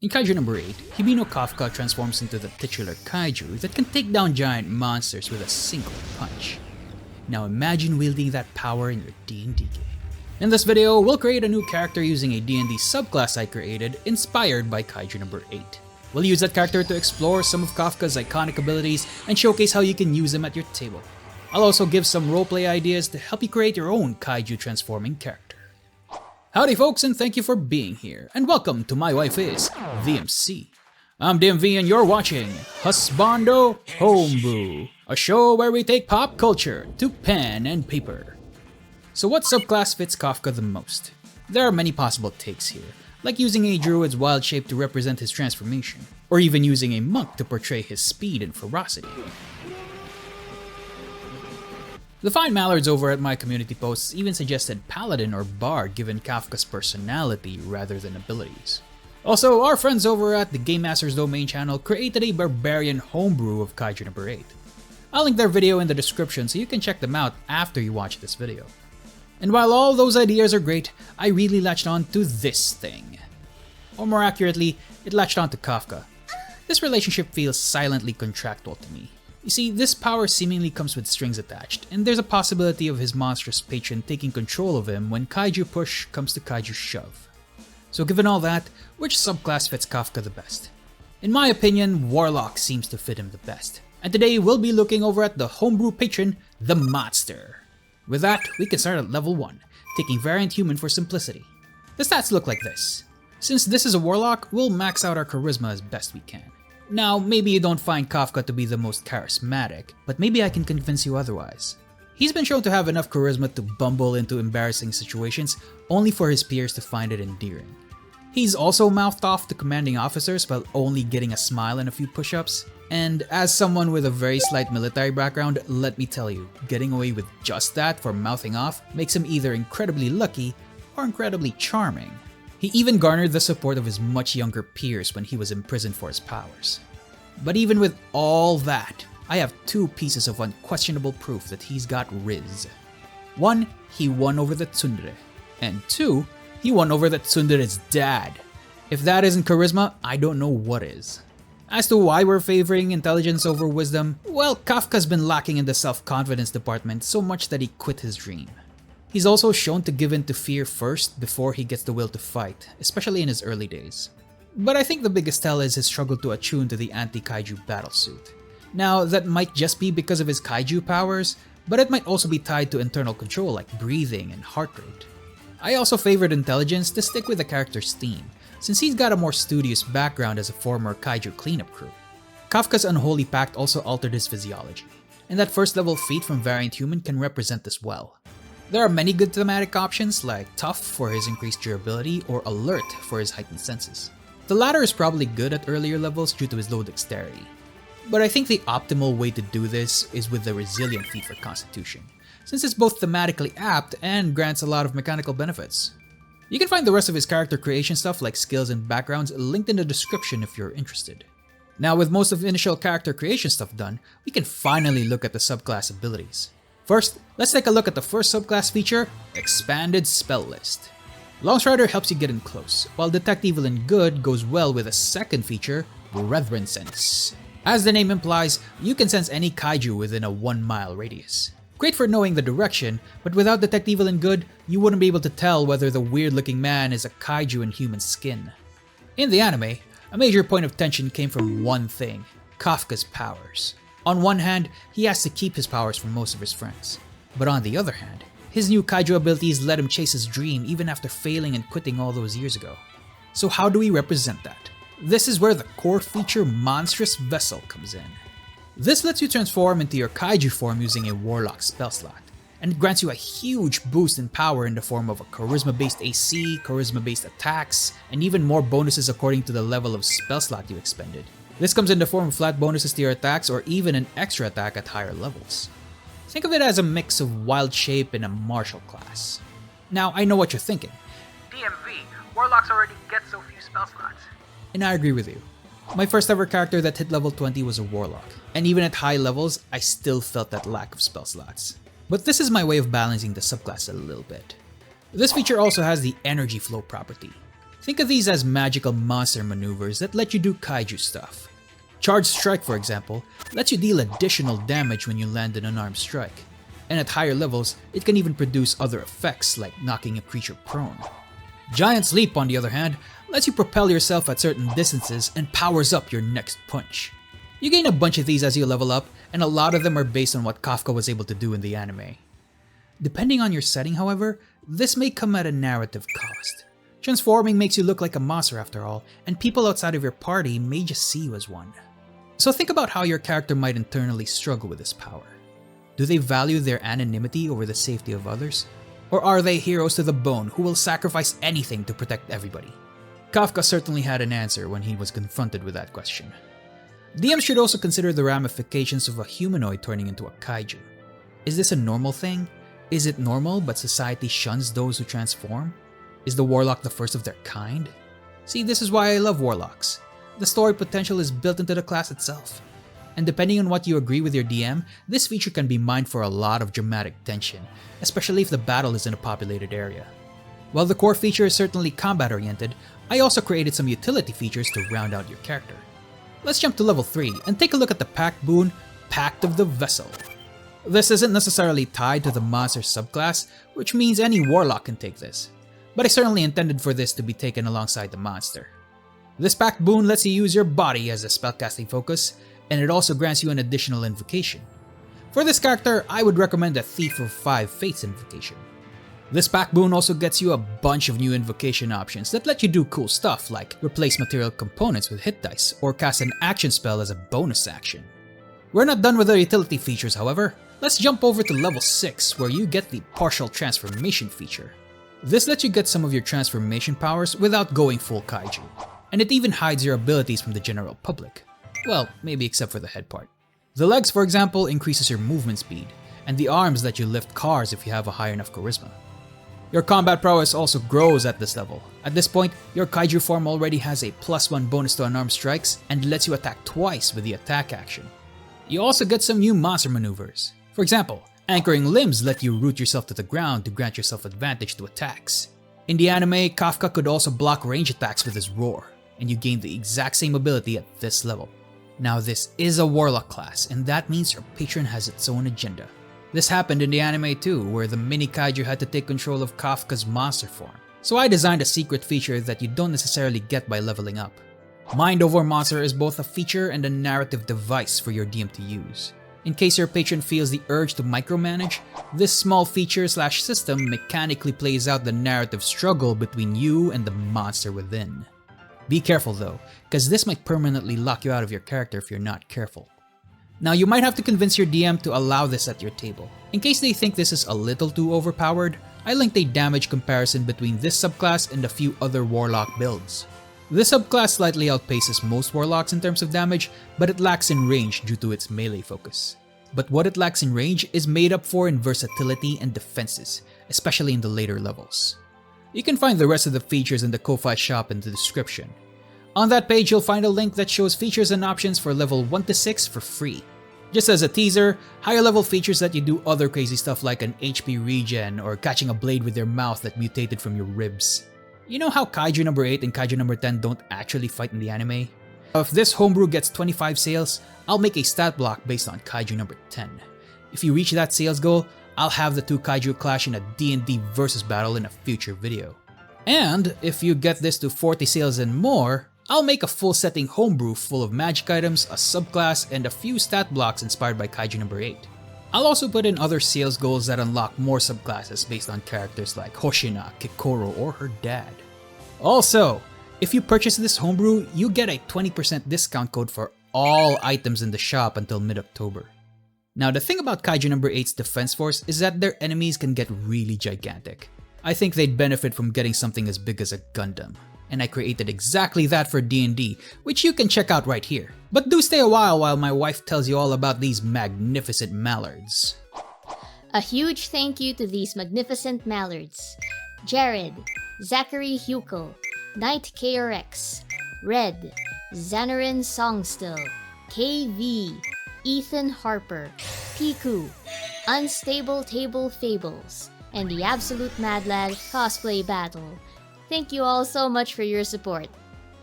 In Kaiju number 8, Hibino Kafka transforms into the titular kaiju that can take down giant monsters with a single punch. Now imagine wielding that power in your D&D game. In this video, we'll create a new character using a D&D subclass I created inspired by Kaiju number 8. We'll use that character to explore some of Kafka's iconic abilities and showcase how you can use them at your table. I'll also give some roleplay ideas to help you create your own Kaiju-transforming character. Howdy folks, and thank you for being here, and welcome to My Wife Is VMC. I'm DMV and you're watching Husbando Homebrew, a show where we take pop culture to pen and paper. So what subclass fits Kafka the most? There are many possible takes here, like using a druid's wild shape to represent his transformation, or even using a monk to portray his speed and ferocity. The fine mallards over at my community posts even suggested paladin or bard given Kafka's personality rather than abilities. Also, our friends over at the Game Master's Domain channel created a barbarian homebrew of Kaiju number 8. I'll link their video in the description so you can check them out after you watch this video. And while all those ideas are great, I really latched on to this thing. Or more accurately, it latched on to Kafka. This relationship feels silently contractual to me. You see, this power seemingly comes with strings attached, and there's a possibility of his monstrous patron taking control of him when Kaiju push comes to Kaiju shove. So given all that, which subclass fits Kafka the best? In my opinion, Warlock seems to fit him the best. And today we'll be looking over at the homebrew patron, the Monster. With that, we can start at level 1, taking variant human for simplicity. The stats look like this. Since this is a Warlock, we'll max out our charisma as best we can. Now, maybe you don't find Kafka to be the most charismatic, but maybe I can convince you otherwise. He's been shown to have enough charisma to bumble into embarrassing situations, only for his peers to find it endearing. He's also mouthed off to commanding officers while only getting a smile and a few push-ups. And as someone with a very slight military background, let me tell you, getting away with just that for mouthing off makes him either incredibly lucky or incredibly charming. He even garnered the support of his much younger peers when he was imprisoned for his powers. But even with all that, I have two pieces of unquestionable proof that he's got Riz. One, he won over the tsundere. And two, he won over the tsundere's dad. If that isn't charisma, I don't know what is. As to why we're favoring intelligence over wisdom, well, Kafka's been lacking in the self-confidence department so much that he quit his dream. He's also shown to give in to fear first before he gets the will to fight, especially in his early days. But I think the biggest tell is his struggle to attune to the anti-kaiju battlesuit. Now, that might just be because of his kaiju powers, but it might also be tied to internal control like breathing and heart rate. I also favored intelligence to stick with the character's theme, since he's got a more studious background as a former kaiju cleanup crew. Kafka's unholy pact also altered his physiology, and that first level feat from variant human can represent this well. There are many good thematic options like tough for his increased durability or alert for his heightened senses. The latter is probably good at earlier levels due to his low dexterity. But I think the optimal way to do this is with the resilient feat for constitution, since it's both thematically apt and grants a lot of mechanical benefits. You can find the rest of his character creation stuff like skills and backgrounds linked in the description if you're interested. Now with most of the initial character creation stuff done, we can finally look at the subclass abilities. First, let's take a look at the first subclass feature, Expanded Spell List. Longstrider helps you get in close, while Detect Evil and Good goes well with a second feature, Brethren Sense. As the name implies, you can sense any kaiju within a 1-mile radius. Great for knowing the direction, but without Detect Evil and Good, you wouldn't be able to tell whether the weird-looking man is a kaiju in human skin. In the anime, a major point of tension came from one thing, Kafka's powers. On one hand, he has to keep his powers from most of his friends. But on the other hand, his new kaiju abilities let him chase his dream even after failing and quitting all those years ago. So how do we represent that? This is where the core feature Monstrous Vessel comes in. This lets you transform into your kaiju form using a Warlock spell slot, and it grants you a huge boost in power in the form of a charisma-based AC, charisma-based attacks, and even more bonuses according to the level of spell slot you expended. This comes in the form of flat bonuses to your attacks or even an extra attack at higher levels. Think of it as a mix of wild shape and a martial class. Now, I know what you're thinking. DMV, Warlocks already get so few spell slots. And I agree with you. My first ever character that hit level 20 was a Warlock, and even at high levels, I still felt that lack of spell slots. But this is my way of balancing the subclass a little bit. This feature also has the energy flow property. Think of these as magical monster maneuvers that let you do kaiju stuff. Charge Strike, for example, lets you deal additional damage when you land an unarmed strike, and at higher levels, it can even produce other effects like knocking a creature prone. Giant's Leap, on the other hand, lets you propel yourself at certain distances and powers up your next punch. You gain a bunch of these as you level up, and a lot of them are based on what Kafka was able to do in the anime. Depending on your setting, however, this may come at a narrative cost. Transforming makes you look like a monster after all, and people outside of your party may just see you as one. So think about how your character might internally struggle with this power. Do they value their anonymity over the safety of others? Or are they heroes to the bone who will sacrifice anything to protect everybody? Kafka certainly had an answer when he was confronted with that question. DMs should also consider the ramifications of a humanoid turning into a kaiju. Is this a normal thing? Is it normal but society shuns those who transform? Is the warlock the first of their kind? See, this is why I love warlocks. The story potential is built into the class itself. And depending on what you agree with your DM, this feature can be mined for a lot of dramatic tension, especially if the battle is in a populated area. While the core feature is certainly combat oriented, I also created some utility features to round out your character. Let's jump to level 3 and take a look at the pact boon, Pact of the Vessel. This isn't necessarily tied to the monster subclass, which means any warlock can take this, but I certainly intended for this to be taken alongside the monster. This pact boon lets you use your body as a spellcasting focus, and it also grants you an additional invocation. For this character, I would recommend a Thief of 5 Fates invocation. This pact boon also gets you a bunch of new invocation options that let you do cool stuff like replace material components with hit dice or cast an action spell as a bonus action. We're not done with the utility features, however. Let's jump over to level 6 where you get the partial transformation feature. This lets you get some of your transformation powers without going full kaiju, and it even hides your abilities from the general public. Well, maybe except for the head part. The legs, for example, increases your movement speed, and the arms let you lift cars if you have a high enough charisma. Your combat prowess also grows at this level. At this point, your kaiju form already has a +1 bonus to unarmed strikes and lets you attack twice with the attack action. You also get some new monster maneuvers. For example, anchoring limbs let you root yourself to the ground to grant yourself advantage to attacks. In the anime, Kafka could also block range attacks with his roar, and you gain the exact same ability at this level. Now this is a warlock class, and that means your patron has its own agenda. This happened in the anime too, where the mini kaiju had to take control of Kafka's monster form. So I designed a secret feature that you don't necessarily get by leveling up. Mind over Monster is both a feature and a narrative device for your DM to use. In case your patron feels the urge to micromanage, this small feature/system mechanically plays out the narrative struggle between you and the monster within. Be careful though, because this might permanently lock you out of your character if you're not careful. Now you might have to convince your DM to allow this at your table. In case they think this is a little too overpowered, I linked a damage comparison between this subclass and a few other warlock builds. This subclass slightly outpaces most warlocks in terms of damage, but it lacks in range due to its melee focus. But what it lacks in range is made up for in versatility and defenses, especially in the later levels. You can find the rest of the features in the Ko-Fi shop in the description. On that page, you'll find a link that shows features and options for level 1 to 6 for free. Just as a teaser, higher level features let you do other crazy stuff like an HP regen or catching a blade with your mouth that mutated from your ribs. You know how Kaiju No. 8 and Kaiju No. 10 don't actually fight in the anime? If this homebrew gets 25 sales, I'll make a stat block based on Kaiju No. 10. If you reach that sales goal, I'll have the two Kaiju clash in a D&D versus battle in a future video. And if you get this to 40 sales and more, I'll make a full setting homebrew full of magic items, a subclass, and a few stat blocks inspired by Kaiju No. 8. I'll also put in other sales goals that unlock more subclasses based on characters like Hoshina, Kikoro, or her dad. Also, if you purchase this homebrew, you get a 20% discount code for all items in the shop until mid-October. Now the thing about Kaiju No. 8's defense force is that their enemies can get really gigantic. I think they'd benefit from getting something as big as a Gundam. And I created exactly that for D&D, which you can check out right here. But do stay a while my wife tells you all about these magnificent mallards. A huge thank you to these magnificent mallards. Jared, Zachary Hukel, Knight KRX, Red, Xanarin Songstill, KV, Ethan Harper, Piku, Unstable Table Fables, and the Absolute Mad Lad Cosplay Battle. Thank you all so much for your support.